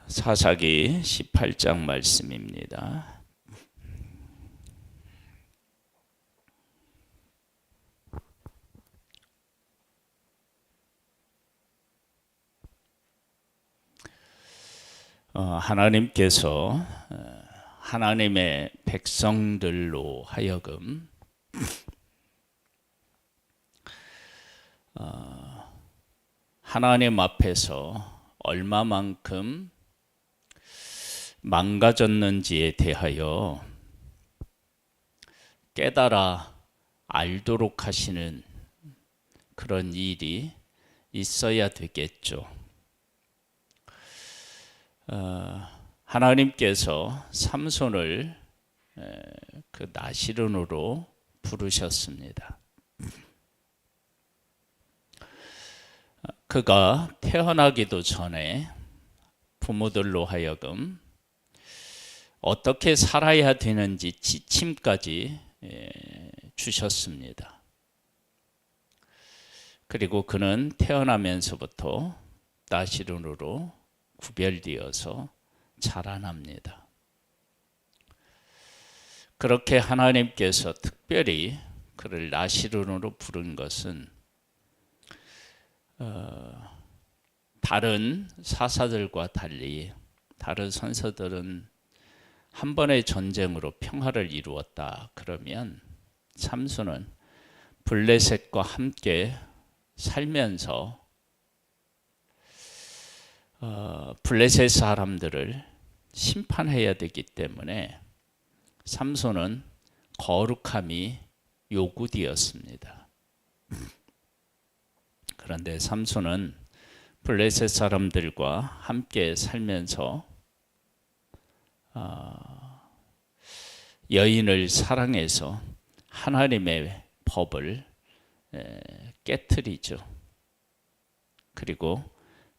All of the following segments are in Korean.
사사기 18장 말씀입니다. 하나님께서 하나님의 백성들로 하여금 하나님 앞에서 얼마만큼 망가졌는지에 대하여 깨달아 알도록 하시는 그런 일이 있어야 되겠죠. 하나님께서 삼손을 그 나시른으로 부르셨습니다. 그가 태어나기도 전에 부모들로 하여금 어떻게 살아야 되는지 지침까지 주셨습니다. 그리고 그는 태어나면서부터 나시른으로 구별되어서 자라납니다. 그렇게 하나님께서 특별히 그를 나시른으로 부른 것은 다른 사사들과 달리 다른 선서들은 한 번의 전쟁으로 평화를 이루었다 그러면 삼손은 블레셋과 함께 살면서 블레셋 사람들을 심판해야 되기 때문에 삼손은 거룩함이 요구되었습니다. 그런데 삼손은 블레셋 사람들과 함께 살면서 여인을 사랑해서 하나님의 법을 깨트리죠. 그리고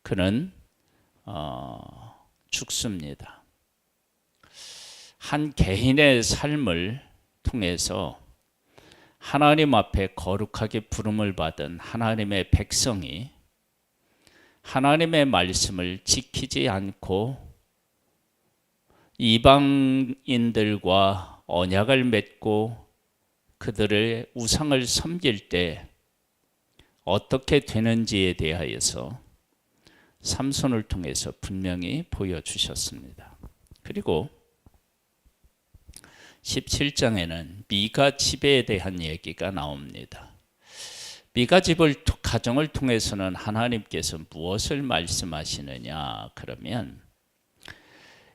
그는 죽습니다. 한 개인의 삶을 통해서 하나님 앞에 거룩하게 부름을 받은 하나님의 백성이 하나님의 말씀을 지키지 않고 이방인들과 언약을 맺고 그들의 우상을 섬길 때 어떻게 되는지에 대하여서 삼손을 통해서 분명히 보여주셨습니다. 그리고 17장에는 미가 지배에 대한 얘기가 나옵니다. 미가 집을 가정을 통해서는 하나님께서 무엇을 말씀하시느냐 그러면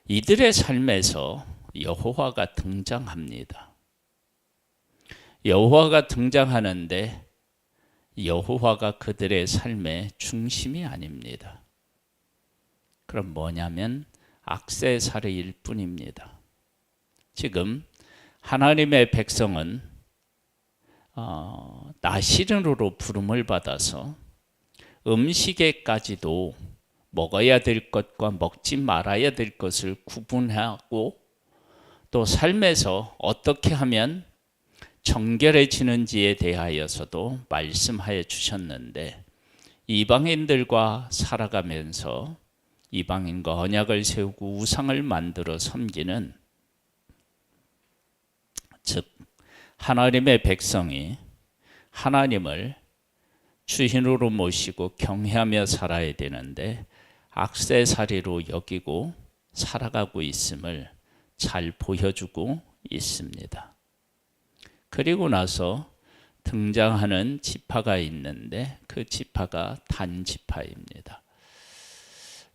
이들의 삶에서 여호와가 등장합니다. 여호와가 등장하는데 여호와가 그들의 삶의 중심이 아닙니다. 그럼 뭐냐면 악세사리일 뿐입니다. 지금 하나님의 백성은 나시른으로 부름을 받아서 음식에까지도 먹어야 될 것과 먹지 말아야 될 것을 구분하고 또 삶에서 어떻게 하면 정결해지는지에 대하여서도 말씀하여 주셨는데 이방인들과 살아가면서 이방인과 언약을 세우고 우상을 만들어 섬기는 즉 하나님의 백성이 하나님을 주인으로 모시고 경외하며 살아야 되는데 악세사리로 여기고 살아가고 있음을 잘 보여주고 있습니다. 그리고 나서 등장하는 지파가 있는데 그 지파가 단 지파입니다.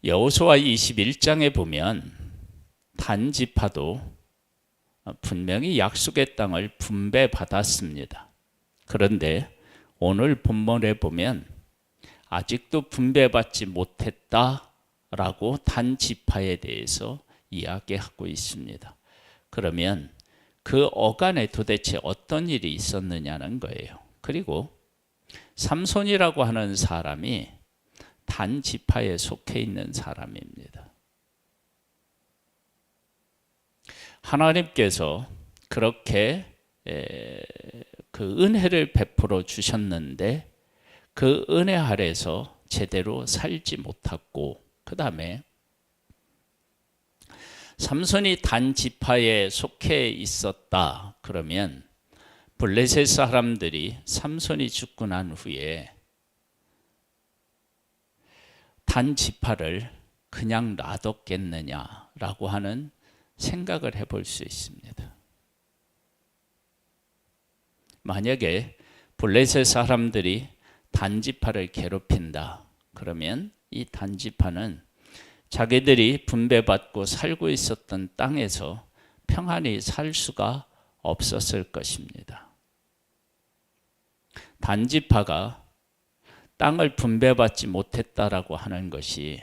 여호수아 21장에 보면 단 지파도 분명히 약속의 땅을 분배받았습니다. 그런데 오늘 본문에 보면 아직도 분배받지 못했다라고 단 지파에 대해서 이야기하고 있습니다. 그러면 그 어간에 도대체 어떤 일이 있었느냐는 거예요. 그리고 삼손이라고 하는 사람이 단 지파에 속해 있는 사람입니다. 하나님께서 그렇게 그 은혜를 베풀어 주셨는데 그 은혜 아래서 제대로 살지 못했고 그 다음에 삼손이 단 지파에 속해 있었다 그러면 블레셋 사람들이 삼손이 죽고 난 후에 단 지파를 그냥 놔뒀겠느냐라고 하는 생각을 해볼 수 있습니다. 만약에 블레셋 사람들이 단지파를 괴롭힌다 그러면 이 단지파는 자기들이 분배받고 살고 있었던 땅에서 평안히 살 수가 없었을 것입니다. 단지파가 땅을 분배받지 못했다라고 하는 것이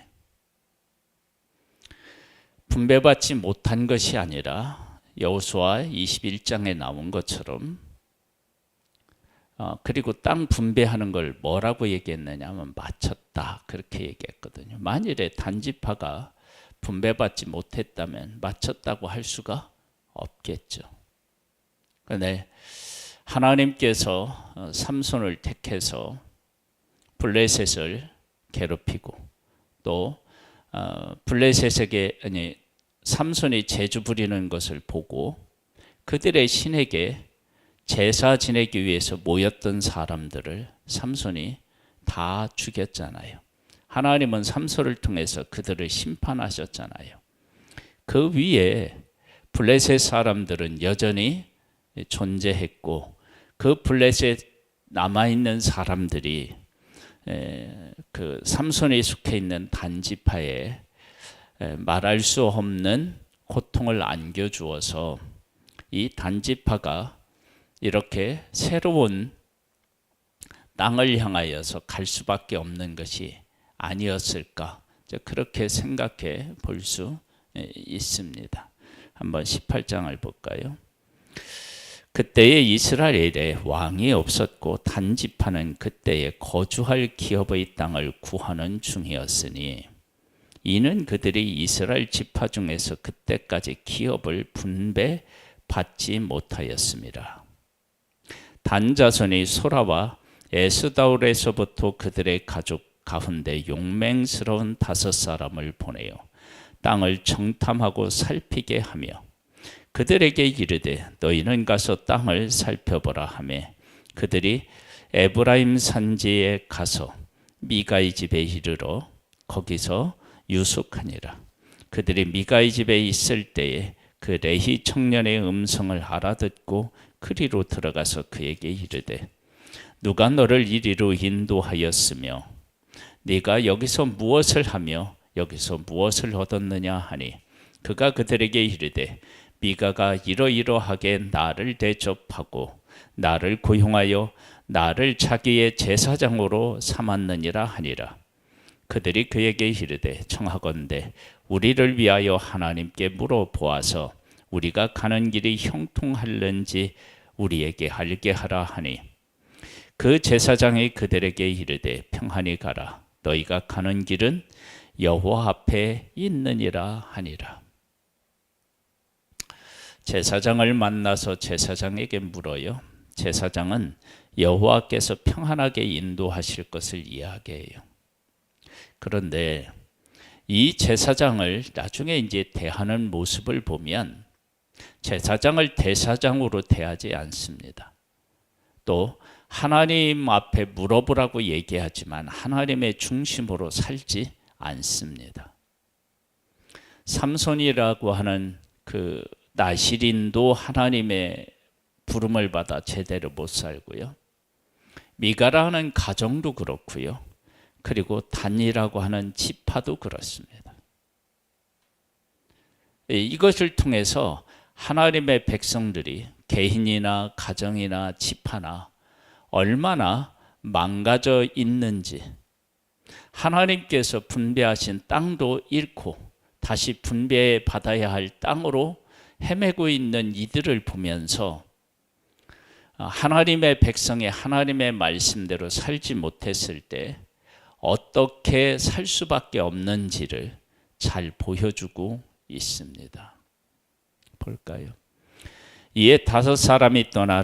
분배받지 못한 것이 아니라 여호수아 21장에 나온 것처럼 그리고 땅 분배하는 걸 뭐라고 얘기했느냐 하면 맞췄다 그렇게 얘기했거든요. 만일에 단지파가 분배받지 못했다면 맞췄다고 할 수가 없겠죠. 그런데 하나님께서 삼손을 택해서 블레셋을 괴롭히고 또 블레셋에게 삼손이 재주 부리는 것을 보고 그들의 신에게 제사 지내기 위해서 모였던 사람들을 삼손이 다 죽였잖아요. 하나님은 삼손을 통해서 그들을 심판하셨잖아요. 그 위에 블레셋 사람들은 여전히 존재했고 그 블레셋 남아있는 사람들이 그 삼손이 속해 있는 단지파에 말할 수 없는 고통을 안겨주어서 이 단지파가 이렇게 새로운 땅을 향하여서 갈 수밖에 없는 것이 아니었을까 그렇게 생각해 볼 수 있습니다. 한번 18장을 볼까요? 그때에 이스라엘에 왕이 없었고 단지파는 그때에 거주할 기업의 땅을 구하는 중이었으니 이는 그들이 이스라엘 지파 중에서 그때까지 기업을 분배받지 못하였습니다. 단 자손이 소라와 에스다올에서부터 그들의 가족 가운데 용맹스러운 5사람을 보내어 땅을 정탐하고 살피게 하며 그들에게 이르되 너희는 가서 땅을 살펴보라 하며 그들이 에브라임 산지에 가서 미가의 집에 이르러 거기서 유숙하니라. 그들이 미가의 집에 있을 때에 그 레히 청년의 음성을 알아듣고 그리로 들어가서 그에게 이르되 누가 너를 이리로 인도하였으며 네가 여기서 무엇을 하며 여기서 무엇을 얻었느냐 하니 그가 그들에게 이르되 미가가 이러이러하게 나를 대접하고 나를 고용하여 나를 자기의 제사장으로 삼았느니라 하니라. 그들이 그에게 이르되 청하건대 우리를 위하여 하나님께 물어보아서 우리가 가는 길이 형통할는지 우리에게 알게 하라 하니 그 제사장이 그들에게 이르되 평안히 가라. 너희가 가는 길은 여호와 앞에 있느니라 하니라. 제사장을 만나서 제사장에게 물어요. 제사장은 여호와께서 평안하게 인도하실 것을 이야기해요. 그런데 이 제사장을 나중에 이제 대하는 모습을 보면 제사장을 대사장으로 대하지 않습니다. 또 하나님 앞에 물어보라고 얘기하지만 하나님의 중심으로 살지 않습니다. 삼손이라고 하는 그 나실인도 하나님의 부름을 받아 제대로 못 살고요. 미가라는 가정도 그렇고요. 그리고 단이라고 하는 지파도 그렇습니다. 이것을 통해서 하나님의 백성들이 개인이나 가정이나 지파나 얼마나 망가져 있는지 하나님께서 분배하신 땅도 잃고 다시 분배받아야 할 땅으로 헤매고 있는 이들을 보면서 하나님의 백성이 하나님의 말씀대로 살지 못했을 때 어떻게 살 수밖에 없는지를 잘 보여주고 있습니다. 볼까요? 이에 5사람이 떠나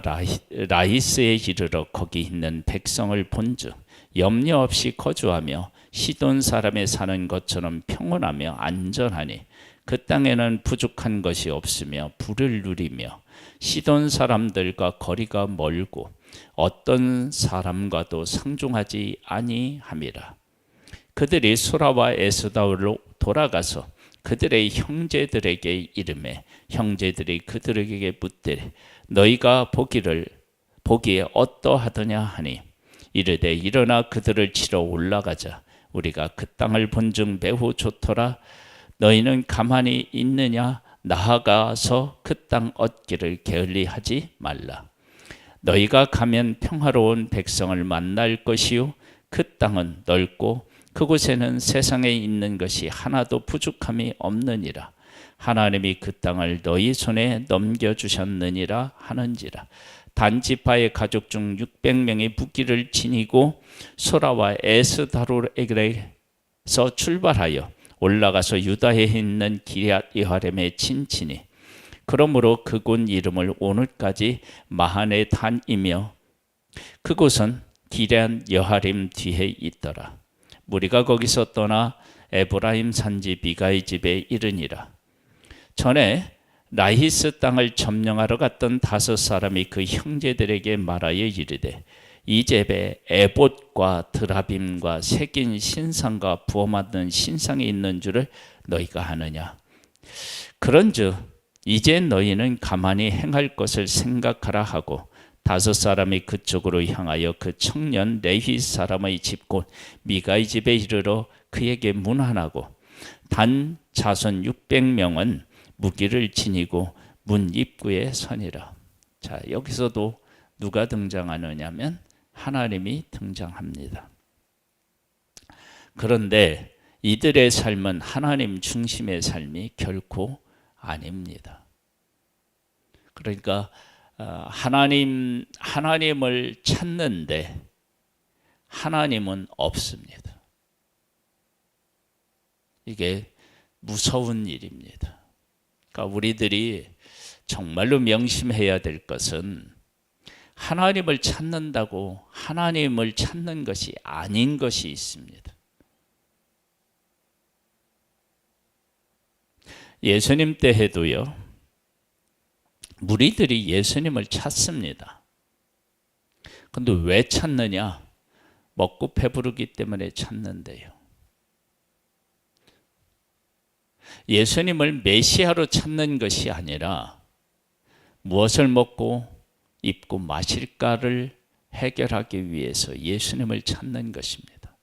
라이스에 이르러 거기 있는 백성을 본즉 염려 없이 거주하며 시돈 사람의 사는 것처럼 평온하며 안전하니 그 땅에는 부족한 것이 없으며 불을 누리며 시돈 사람들과 거리가 멀고 어떤 사람과도 상종하지 아니함이라. 그들이 소라와 에스다올로 돌아가서 그들의 형제들에게 이르매 형제들이 그들에게 묻되 너희가 보기에 어떠하더냐 하니 이르되 일어나 그들을 치러 올라가자. 우리가 그 땅을 본즉 매우 좋더라. 너희는 가만히 있느냐? 나아가서 그 땅 얻기를 게을리하지 말라. 너희가 가면 평화로운 백성을 만날 것이요 그 땅은 넓고 그곳에는 세상에 있는 것이 하나도 부족함이 없느니라. 하나님이 그 땅을 너희 손에 넘겨주셨느니라 하는지라. 단지파의 가족 중 600명이 무기를 지니고 소라와 에스다롤에게서 출발하여 올라가서 유다에 있는 기럇 여아림에 친치니 그러므로 그곳 이름을 오늘까지 마하네단이며 그곳은 기럇 여아림 뒤에 있더라. 무리가 거기서 떠나 에브라임 산지 비가의 집에 이르니라. 전에 라히스 땅을 점령하러 갔던 5 사람이 그 형제들에게 말하여 이르되 이 집에 에봇과 드라빔과 새긴 신상과 부어 만든 신상이 있는 줄을 너희가 아느냐. 그런즉 이제 너희는 가만히 행할 것을 생각하라 하고 5 사람이 그쪽으로 향하여 그 청년 레위 사람의 집 곧 미가의 집에 이르러 그에게 문안하고 단 자손 600명은 무기를 지니고 문 입구에 서니라. 자, 여기서도 누가 등장하느냐면 하나님이 등장합니다. 그런데 이들의 삶은 하나님 중심의 삶이 결코 아닙니다. 그러니까 하나님을 찾는데 하나님은 없습니다. 이게 무서운 일입니다. 그러니까 우리들이 정말로 명심해야 될 것은 하나님을 찾는다고 하나님을 찾는 것이 아닌 것이 있습니다. 예수님 때 해도요, 무리들이 예수님을 찾습니다. 근데 왜 찾느냐? 먹고 배부르기 때문에 찾는데요. 예수님을 메시아로 찾는 것이 아니라 무엇을 먹고 입고 마실까를 해결하기 위해서 예수님을 찾는 것입니다.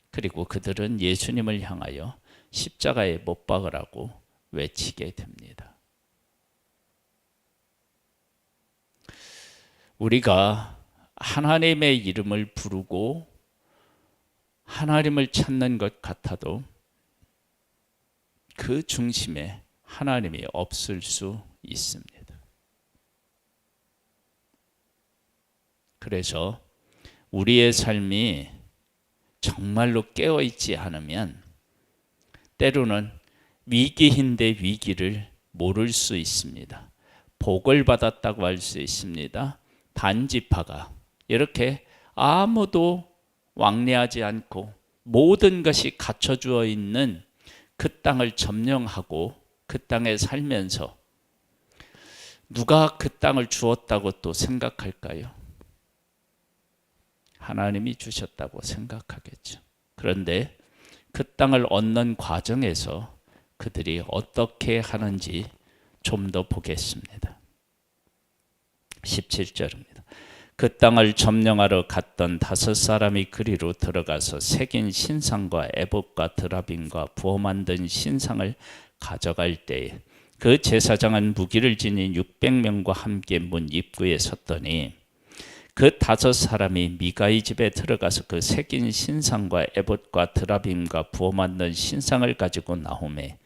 그리고 그들은 예수님을 향하여 십자가에 못 박으라고 외치게 됩니다. 우리가 하나님의 이름을 부르고 하나님을 찾는 것 같아도 그 중심에 하나님이 없을 수 있습니다. 그래서 우리의 삶이 정말로 깨어있지 않으면 때로는 위기인데 위기를 모를 수 있습니다. 복을 받았다고 할 수 있습니다. 단지파가 이렇게 아무도 왕래하지 않고 모든 것이 갖춰주어 있는 그 땅을 점령하고 그 땅에 살면서 누가 그 땅을 주었다고 또 생각할까요? 하나님이 주셨다고 생각하겠죠. 그런데 그 땅을 얻는 과정에서 그들이 어떻게 하는지 좀 더 보겠습니다. 17절입니다. 그 땅을 점령하러 갔던 5 사람이 그리로 들어가서 새긴 신상과 에봇과 드라빔과 부어 만든 신상을 가져갈 때에 그 제사장은 무기를 지닌 600명과 함께 문 입구에 섰더니 그 5 사람이 미가의 집에 들어가서 그 새긴 신상과 에봇과 드라빔과 부어 만든 신상을 가지고 나오매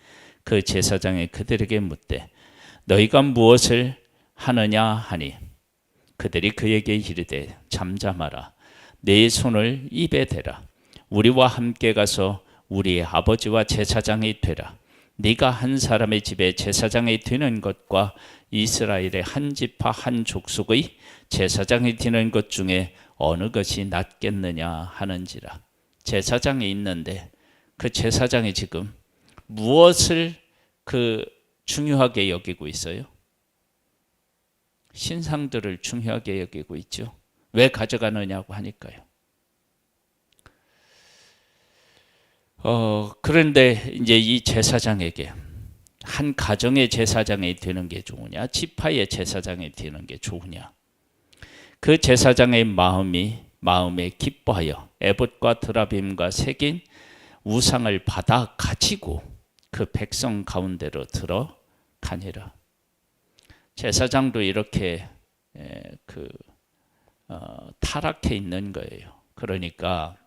그 제사장이 그들에게 묻되 너희가 무엇을 하느냐 하니 그들이 그에게 이르되 잠잠하라. 네 손을 입에 대라. 우리와 함께 가서 우리의 아버지와 제사장이 되라. 네가 한 사람의 집에 제사장이 되는 것과 이스라엘의 한 지파 한 족속의 제사장이 되는 것 중에 어느 것이 낫겠느냐 하는지라. 제사장이 있는데 그 제사장이 지금 무엇을 중요하게 여기고 있어요? 신상들을 중요하게 여기고 있죠. 왜 가져가느냐고 하니까요. 그런데 이제 이 제사장에게 한 가정의 제사장이 되는 게 좋으냐, 지파의 제사장이 되는 게 좋으냐. 그 제사장의 마음에 기뻐하여 에봇과 드라빔과 새긴 우상을 받아 가지고 그 백성 가운데로 들어가니라. 제사장도 이렇게 타락해 있는 거예요. 그러니까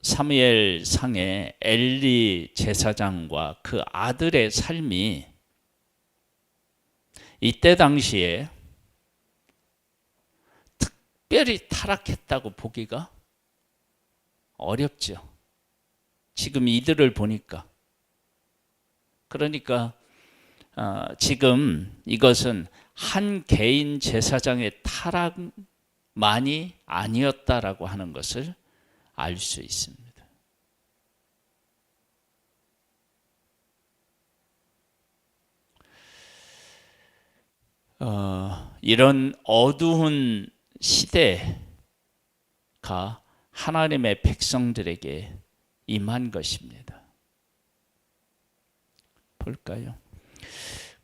사무엘 상에 엘리 제사장과 그 아들의 삶이 이때 당시에 특별히 타락했다고 보기가 어렵죠. 지금 이들을 보니까. 그러니까 지금 이것은 한 개인 제사장의 타락만이 아니었다라고 하는 것을 알 수 있습니다. 이런 어두운 시대가 하나님의 백성들에게 임한 것입니다. 볼까요?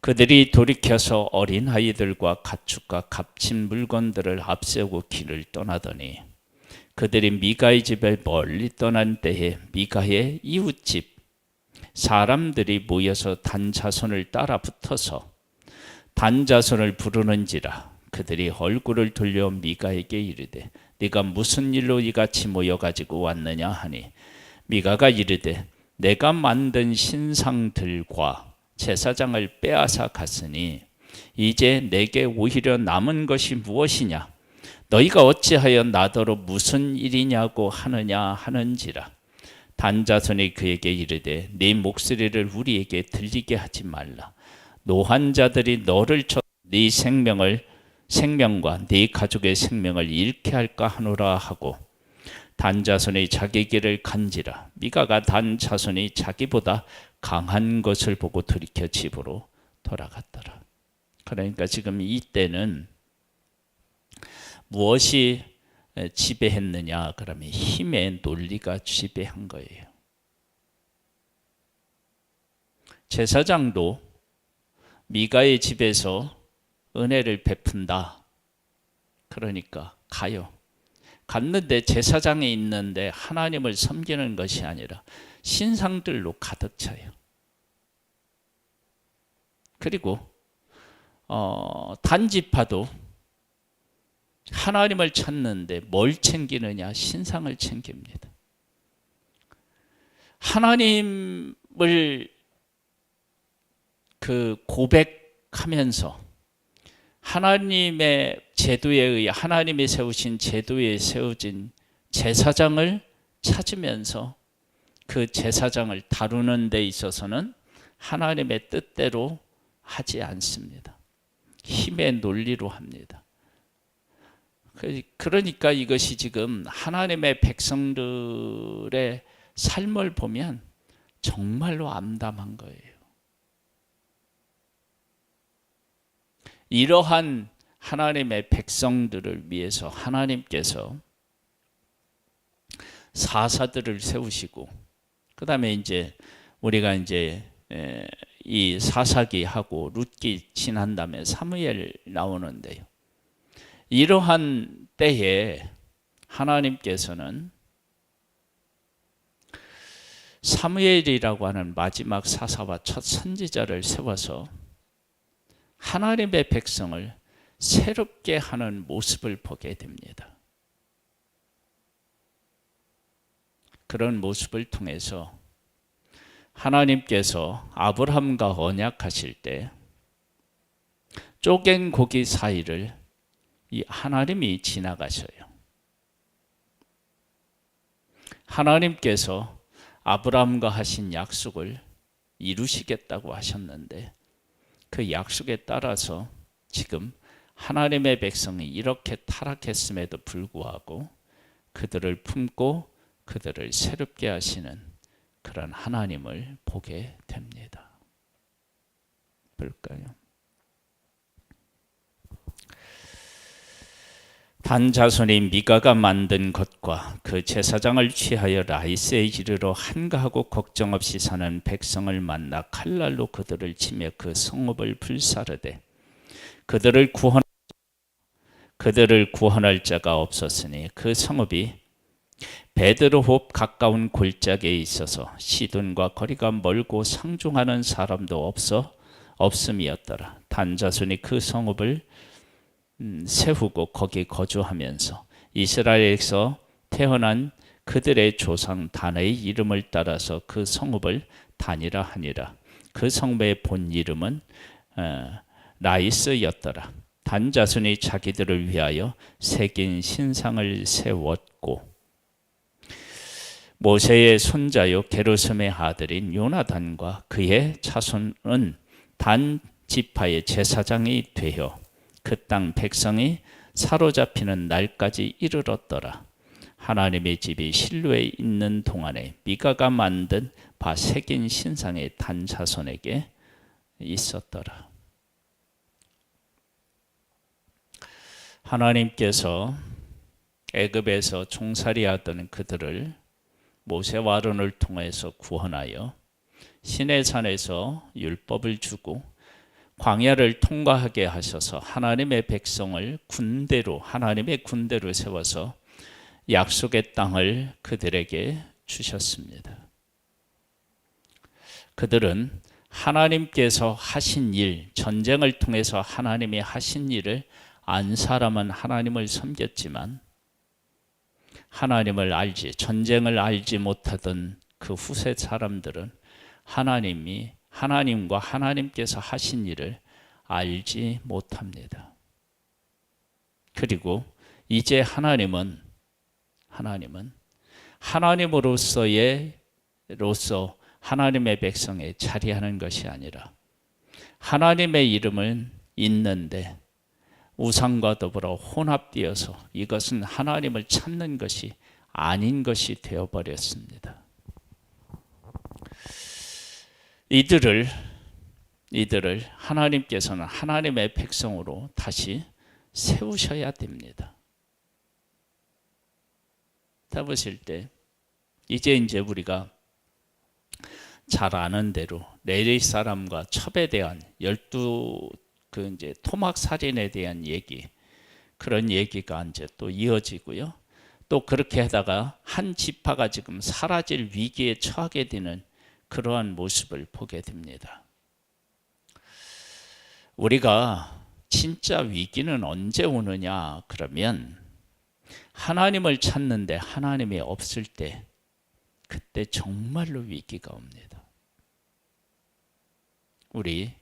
그들이 돌이켜서 어린 아이들과 가축과 값진 물건들을 앞세우고 길을 떠나더니 그들이 미가의 집에 멀리 떠난 때에 미가의 이웃집 사람들이 모여서 단 자손을 따라 붙어서 단 자손을 부르는지라 그들이 얼굴을 돌려 미가에게 이르되 네가 무슨 일로 이같이 모여가지고 왔느냐 하니 미가가 이르되 내가 만든 신상들과 제사장을 빼앗아 갔으니 이제 내게 오히려 남은 것이 무엇이냐 너희가 어찌하여 나더러 무슨 일이냐고 하느냐 하는지라. 단자손이 그에게 이르되 네 목소리를 우리에게 들리게 하지 말라. 노한 자들이 너를 쳐 네 생명과 네 가족의 생명을 잃게 할까 하노라 하고 단자손이 자기 길을 간지라. 미가가 단자손이 자기보다 강한 것을 보고 돌이켜 집으로 돌아갔더라. 그러니까 지금 이때는 무엇이 지배했느냐 그러면 힘의 논리가 지배한 거예요. 제사장도 미가의 집에서 은혜를 베푼다. 그러니까 가요. 갔는데 제사장이 있는데 하나님을 섬기는 것이 아니라 신상들로 가득 차요. 그리고 단지파도 하나님을 찾는데 뭘 챙기느냐? 신상을 챙깁니다. 하나님을 고백하면서 하나님의 제도에 의해 하나님이 세우신 제도에 세워진 제사장을 찾으면서 그 제사장을 다루는 데 있어서는 하나님의 뜻대로 하지 않습니다. 힘의 논리로 합니다. 그러니까 이것이 지금 하나님의 백성들의 삶을 보면 정말로 암담한 거예요. 이러한 하나님의 백성들을 위해서 하나님께서 사사들을 세우시고 그다음에 이제 우리가 이제 이 사사기하고 룻기 지난 다음에 사무엘 나오는데요. 이러한 때에 하나님께서는 사무엘이라고 하는 마지막 사사와 첫 선지자를 세워서 하나님의 백성을 새롭게 하는 모습을 보게 됩니다. 그런 모습을 통해서 하나님께서 아브라함과 언약하실 때 쪼갠 고기 사이를 이 하나님이 지나가셔요. 하나님께서 아브라함과 하신 약속을 이루시겠다고 하셨는데 그 약속에 따라서 지금 하나님의 백성이 이렇게 타락했음에도 불구하고 그들을 품고 그들을 새롭게 하시는 그런 하나님을 보게 됩니다. 볼까요? 단 자손이 미가가 만든 것과 그 제사장을 취하여 라이스에 이르러 한가하고 걱정 없이 사는 백성을 만나 칼날로 그들을 치며 그 성읍을 불사르되 그들을 구원할 자가 없었으니 그 성읍이 베드르홉 가까운 골짜기에 있어서 시돈과 거리가 멀고 상종하는 사람도 없음이었더라. 단 자손이 그 성읍을 세우고 거기 거주하면서 이스라엘에서 태어난 그들의 조상 단의 이름을 따라서 그 성읍을 단이라 하니라. 그 성읍의 본 이름은 라이스였더라. 단 자손이 자기들을 위하여 새긴 신상을 세웠고 모세의 손자요 게르솜의 아들인 요나단과 그의 자손은 단 지파의 제사장이 되어 그 땅 백성이 사로잡히는 날까지 이르렀더라. 하나님의 집이 실로에 있는 동안에 미가가 만든 바 새긴 신상의 단 자손에게 있었더라. 하나님께서 애굽에서 종살이하던 그들을 모세와 아론을 통해서 구원하여 시내산에서 율법을 주고 광야를 통과하게 하셔서 하나님의 백성을 하나님의 군대로 세워서 약속의 땅을 그들에게 주셨습니다. 그들은 하나님께서 하신 일, 전쟁을 통해서 하나님이 하신 일을 안 사람은 하나님을 섬겼지만 전쟁을 알지 못하던 그 후세 사람들은 하나님과 하나님께서 하신 일을 알지 못합니다. 그리고 이제 하나님은 하나님으로서 하나님의 백성에 자리하는 것이 아니라 하나님의 이름은 있는데 우상과 더불어 혼합되어서 이것은 하나님을 찾는 것이 아닌 것이 되어버렸습니다. 이들을 하나님께서는 하나님의 백성으로 다시 세우셔야 됩니다. 세우실 때 이제 우리가 잘 아는 대로 레위 사람과 첩에 대한 12 토막 살인에 대한 그런 얘기가 이제 또 이어지고요. 또 그렇게 하다가 한 지파가 지금 사라질 위기에 처하게 되는 그러한 모습을 보게 됩니다. 우리가 진짜 위기는 언제 오느냐 그러면 하나님을 찾는데 하나님이 없을 때 그때 정말로 위기가 옵니다. 우리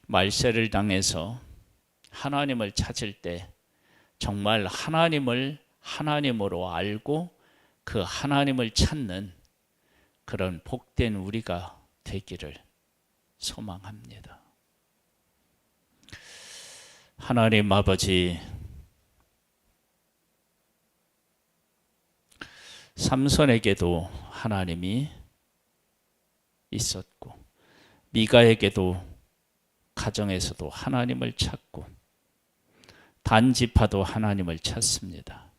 말세를 당해서 하나님을 찾을 때 정말 하나님을 하나님으로 알고 그 하나님을 찾는 그런 복된 우리가 되기를 소망합니다. 하나님 아버지, 삼손에게도 하나님이 있었고 미가에게도 가정에서도 하나님을 찾고 단지파도 하나님을 찾습니다.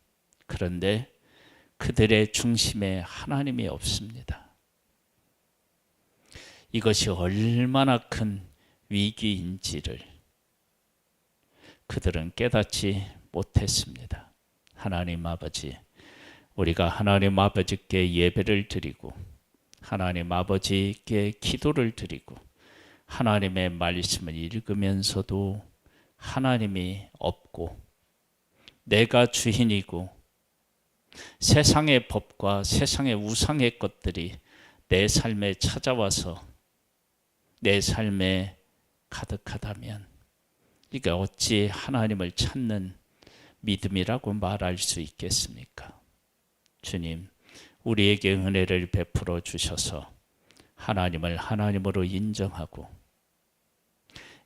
그런데 그들의 중심에 하나님이 없습니다. 이것이 얼마나 큰 위기인지를 그들은 깨닫지 못했습니다. 하나님 아버지, 우리가 하나님 아버지께 예배를 드리고 하나님 아버지께 기도를 드리고 하나님의 말씀을 읽으면서도 하나님이 없고 내가 주인이고 세상의 법과 세상의 우상의 것들이 내 삶에 찾아와서 내 삶에 가득하다면 이게 어찌 하나님을 찾는 믿음이라고 말할 수 있겠습니까? 주님, 우리에게 은혜를 베풀어 주셔서 하나님을 하나님으로 인정하고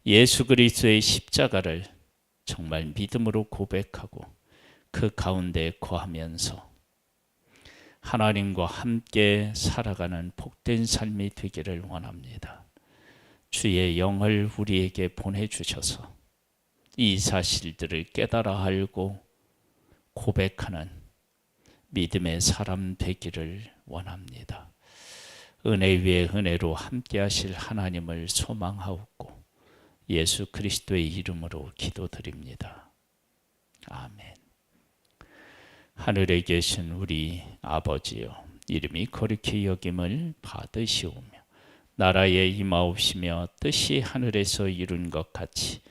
예수 그리스도의 십자가를 정말 믿음으로 고백하고 그 가운데 거하면서 하나님과 함께 살아가는 복된 삶이 되기를 원합니다. 주의 영을 우리에게 보내주셔서 이 사실들을 깨달아 알고 고백하는 믿음의 사람 되기를 원합니다. 은혜 위에 은혜로 함께 하실 하나님을 소망하옵고 예수 그리스도의 이름으로 기도드립니다. 아멘. 하늘에 계신 우리 아버지여, 이름이 거룩히 여김을 받으시오며 나라에 임하옵시며 뜻이 하늘에서 이룬 것 같이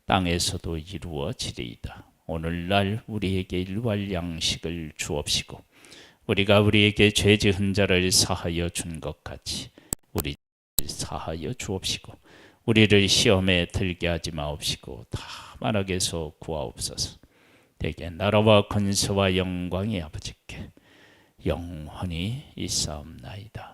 땅에서도 이루어지리이다. 오늘날 우리에게 일할 양식을 주옵시고 우리가 우리에게 죄 지은 자를 사하여 준 것 같이 우리 사하여 주옵시고 우리를 시험에 들게 하지 마옵시고 다만 악에서 구하옵소서. 대개 나라와 권세와 영광이 아버지께 영원히 있사옵나이다.